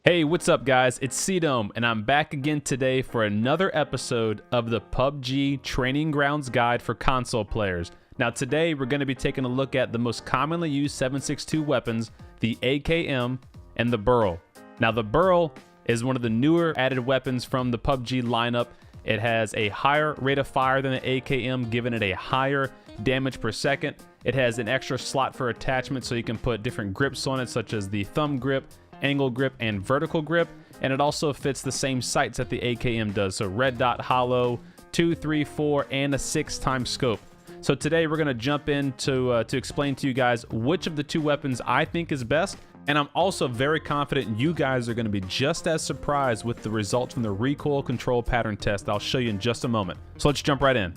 Hey, what's up guys? It's C-Dome and I'm back again today for another episode of the PUBG Training Grounds Guide for console players. Now today we're going to be taking a look at the most commonly used 7.62 weapons, the AKM and the Beryl. Now the Beryl is one of the newer added weapons from the PUBG lineup. It has a higher rate of fire than the AKM, giving it a higher damage per second. It has an extra slot for attachment so you can put different grips on it, such as the thumb grip, angle grip, and vertical grip, and it also fits the same sights that the AKM does, so red dot, hollow, 2, 3, 4, and a 6x scope. So today we're going to jump in to explain to you guys which of the two weapons I think is best, and I'm also very confident you guys are going to be just as surprised with the results from the recoil control pattern test I'll show you in just a moment. So let's jump right in.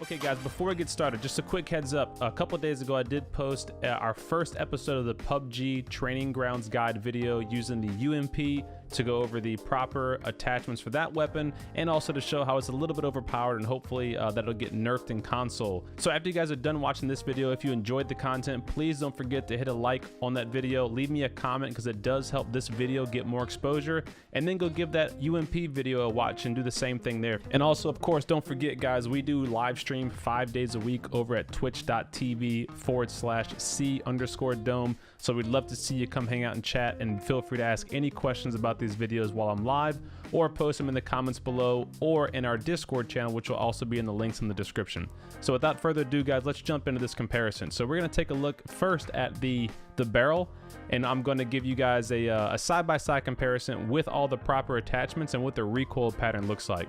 Okay guys, before we get started, just a quick heads up. A couple of days ago I did post our first episode of the PUBG Training Grounds Guide video using the UMP to go over the proper attachments for that weapon and also to show how it's a little bit overpowered and hopefully that'll get nerfed in console. So after you guys are done watching this video, if you enjoyed the content, please don't forget to hit a like on that video, leave me a comment because it does help this video get more exposure, and then go give that UMP video a watch and do the same thing there. And also, of course, don't forget guys, we do live stream 5 days a week over at twitch.tv/C_dome. So we'd love to see you come hang out and chat, and feel free to ask any questions about these videos while I'm live, or post them in the comments below or in our Discord channel, which will also be in the links in the description. So without further ado guys, let's jump into this comparison. So we're going to take a look first at the Beryl, and I'm going to give you guys a side-by-side comparison with all the proper attachments and what the recoil pattern looks like.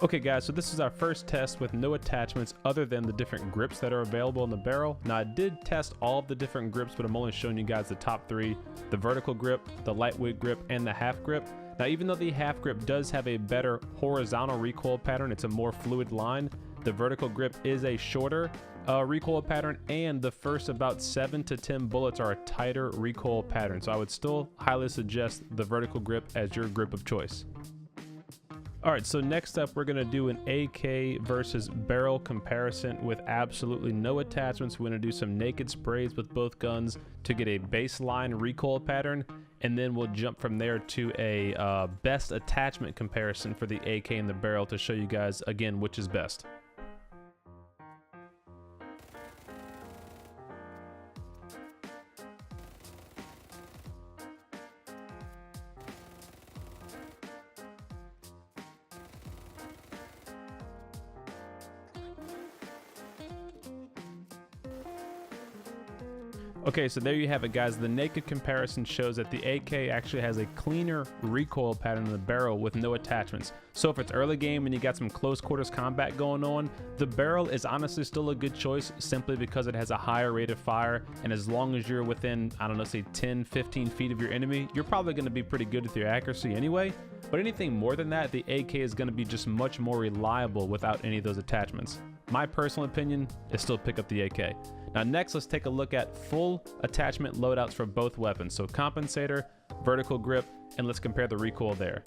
Okay guys, so this is our first test with no attachments other than the different grips that are available in the Beryl. Now I did test all of the different grips, but I'm only showing you guys the top three: the vertical grip, the lightweight grip, and the half grip. Now even though the half grip does have a better horizontal recoil pattern, it's a more fluid line, the vertical grip is a shorter recoil pattern, and the first about 7 to 10 bullets are a tighter recoil pattern. So I would still highly suggest the vertical grip as your grip of choice. Alright, so next up we're going to do an AK versus Beryl comparison with absolutely no attachments. We're going to do some naked sprays with both guns to get a baseline recoil pattern, and then we'll jump from there to a best attachment comparison for the AK and the Beryl to show you guys again which is best. Okay, so there you have it guys. The naked comparison shows that the AK actually has a cleaner recoil pattern than the Beryl with no attachments. So if it's early game and you got some close quarters combat going on, the Beryl is honestly still a good choice simply because it has a higher rate of fire, and as long as you're within, I don't know, say 10-15 feet of your enemy, you're probably going to be pretty good with your accuracy anyway. But anything more than that, the AK is going to be just much more reliable without any of those attachments. My personal opinion is still pick up the AK. Now next, let's take a look at full attachment loadouts for both weapons. So compensator, vertical grip, and let's compare the recoil there.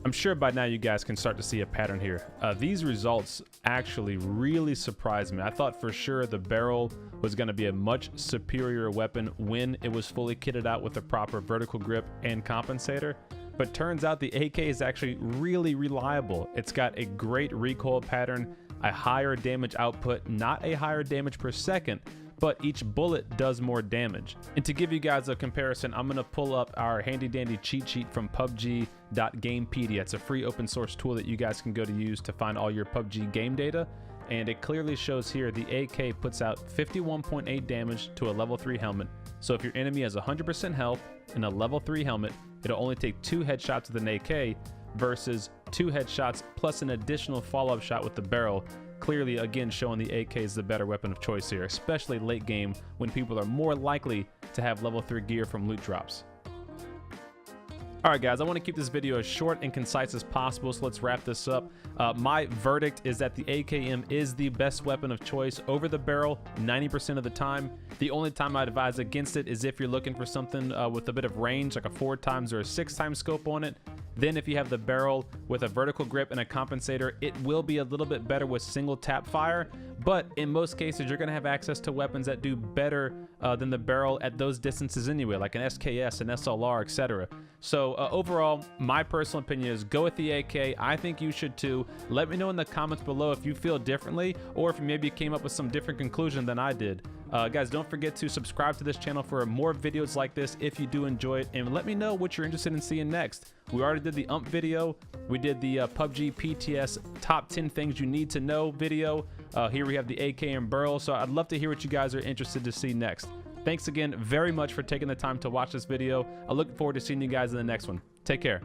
I'm sure by now you guys can start to see a pattern here. These results actually really surprised me. I thought for sure the Beryl was going to be a much superior weapon when it was fully kitted out with the proper vertical grip and compensator, but turns out the AK is actually really reliable. It's got a great recoil pattern, a higher damage output, not a higher damage per second, but each bullet does more damage. And to give you guys a comparison, I'm going to pull up our handy dandy cheat sheet from PUBG.Gamepedia. It's a free open source tool that you guys can go to use to find all your PUBG game data. And it clearly shows here the AK puts out 51.8 damage to a level 3 helmet. So if your enemy has 100% health and a level 3 helmet, it'll only take 2 headshots with an AK versus 2 headshots plus an additional follow-up shot with the Beryl clearly, again, showing the AK is the better weapon of choice here, especially late game when people are more likely to have level 3 gear from loot drops. Alright guys, I want to keep this video as short and concise as possible, so let's wrap this up. My verdict is that the AKM is the best weapon of choice over the Beryl 90% of the time. The only time I'd advise against it is if you're looking for something with a bit of range, like a 4x or a 6x scope on it. Then if you have the Beryl with a vertical grip and a compensator, it will be a little bit better with single tap fire, but in most cases you're going to have access to weapons that do better than the Beryl at those distances anyway, like an SKS, an SLR, etc. So overall, my personal opinion is go with the AK. I think you should too. Let me know in the comments below if you feel differently, or if maybe you came up with some different conclusion than I did. Guys, don't forget to subscribe to this channel for more videos like this if you do enjoy it, and let me know what you're interested in seeing next. We already did the UMP video. We did the PUBG PTS top 10 things you need to know video. Here we have the AK and Beryl, so I'd love to hear what you guys are interested to see next. Thanks again very much for taking the time to watch this video. I look forward to seeing you guys in the next one. Take care.